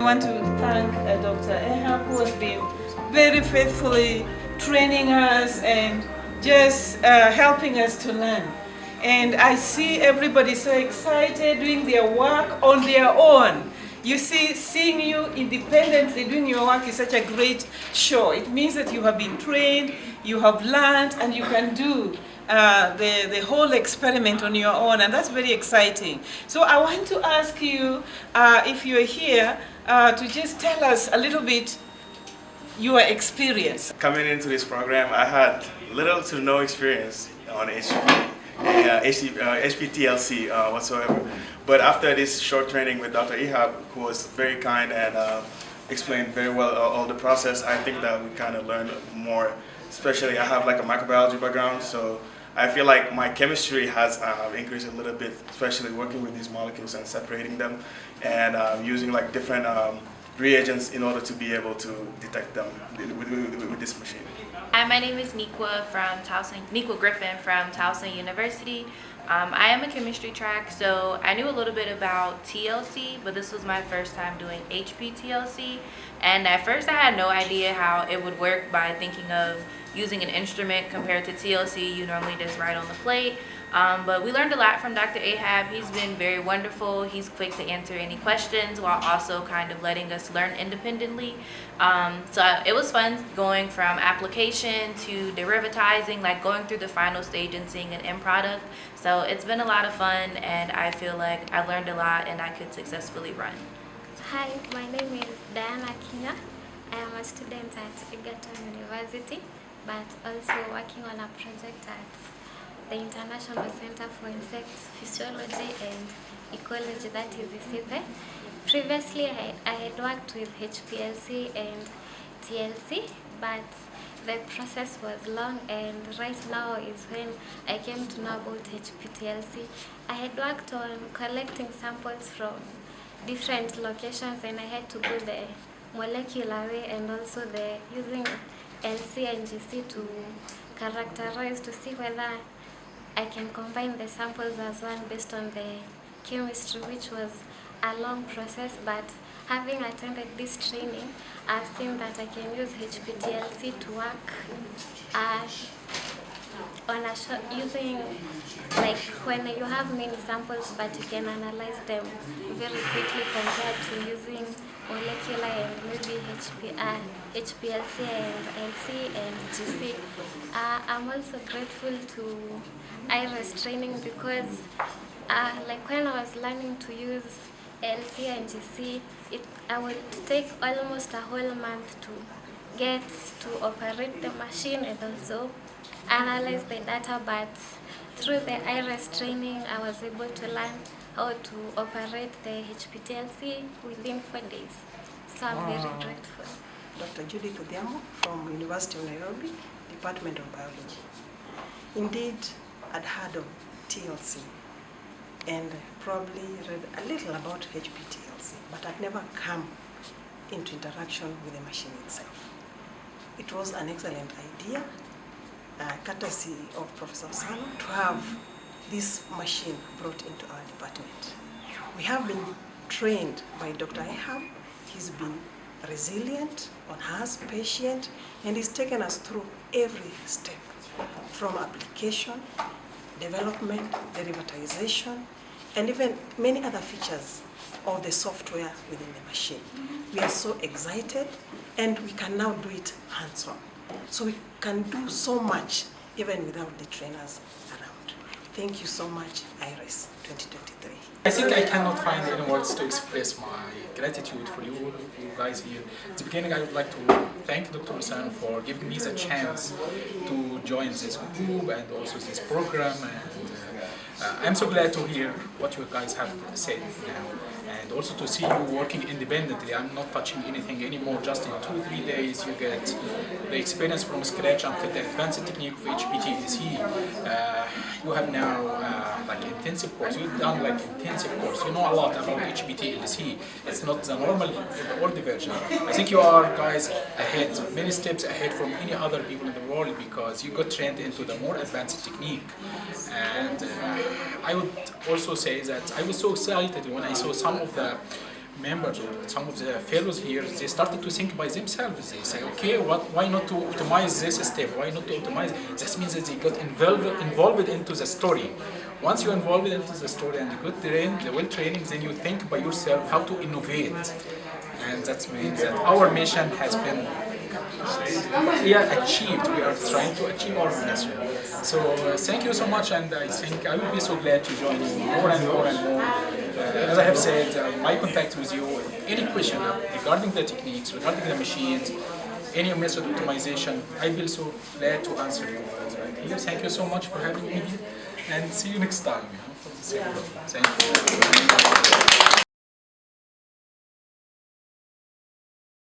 want to thank Dr. Ehab, who has been very faithfully training us and just helping us to learn. And I see everybody so excited doing their work on their own. You see, seeing you independently doing your work is such a great show. It means that you have been trained, you have learned, and you can do the whole experiment on your own, and that's very exciting. So I want to ask you, if you're here, to just tell us a little bit your experience. Coming into this program, I had little to no experience on HPTLC whatsoever. But after this short training with Dr. Ehab, who was very kind and explained very well all the process, I think that we kind of learned more. Especially I have like a microbiology background, so I feel like my chemistry has increased a little bit, especially working with these molecules and separating them and using like different reagents in order to be able to detect them with this machine. Hi, my name is Nequa Griffin from Towson University. I am a chemistry track, so I knew a little bit about TLC, but this was my first time doing HPTLC. And at first I had no idea how it would work by thinking of using an instrument compared to TLC. You normally just write on the plate. But we learned a lot from Dr. Ehab. He's been very wonderful. He's quick to answer any questions while also kind of letting us learn independently. So it was fun going from application to derivatizing, like going through the final stage and seeing an end product. So it's been a lot of fun, and I feel like I learned a lot and I could successfully run. Hi, my name is Diana Kinya. I am a student at Egerton University, but also working on a project at the International Center for Insect Physiology and Ecology, that is ICIPE. Previously, I had worked with HPLC and TLC, but the process was long, and right now is when I came to know about HPTLC. I had worked on collecting samples from different locations, and I had to do the molecular way and also the using LC and GC to characterize to see whether I can combine the samples as one based on the chemistry, which was a long process, but having attended this training, I've seen that I can use HPTLC to work on using, like when you have many samples but you can analyze them very quickly compared to using molecular and maybe HPLC and LC and GC. I'm also grateful to Ires training because like when I was learning to use LC and GC, I would take almost a whole month to get to operate the machine and also analyze the data, but through the Ires training I was able to learn how to operate the HPTLC within 4 days. So I'm very grateful. Dr. Judith Odhiambo from University of Nairobi, Department of Biology. Indeed, I'd heard of TLC and probably read a little about HPTLC, but I'd never come into interaction with the machine itself. It was an excellent idea, courtesy of Professor Sano, to have this machine brought into our department. We have been trained by Dr. Ehab. He's been resilient, on us, patient, and he's taken us through every step, from application, development, derivatization, and even many other features of the software within the machine. We are so excited, and we can now do it hands-on. So we can do so much even without the trainers around. Thank you so much, Ires 2023. I think I cannot find any words to express my gratitude for you guys here. At the beginning, I would like to thank Dr. Sano for giving me the chance to join this group and also this program. And I'm so glad to hear what you guys have said now, and also to see you working independently. I'm not touching anything anymore. Just in 2-3 days you get the experience from scratch until the advanced technique of HPTLC. You have now like intensive course. You've done like intensive course. You know a lot about HPTLC. It's not the normal or the version. I think you are guys ahead, many steps ahead from any other people in the world, because you got trained into the more advanced technique. And I would also say that I was so excited when I saw some of the members or some of the fellows here, they started to think by themselves. They say, okay, why not to optimize this step? Why not to optimize? This means that they got involved into the story. Once you involved into the story and you got trained, the well training, then you think by yourself how to innovate. And that means that our mission has been achieved. We are trying to achieve our mission. So thank you so much, and I think I will be so glad to join you more and more and more. As I have said, my contact with you, any question regarding the techniques, regarding the machines, any method optimization, I will so glad to answer you. Thank you so much for having me here, and see you next time. For the same program. Thank you.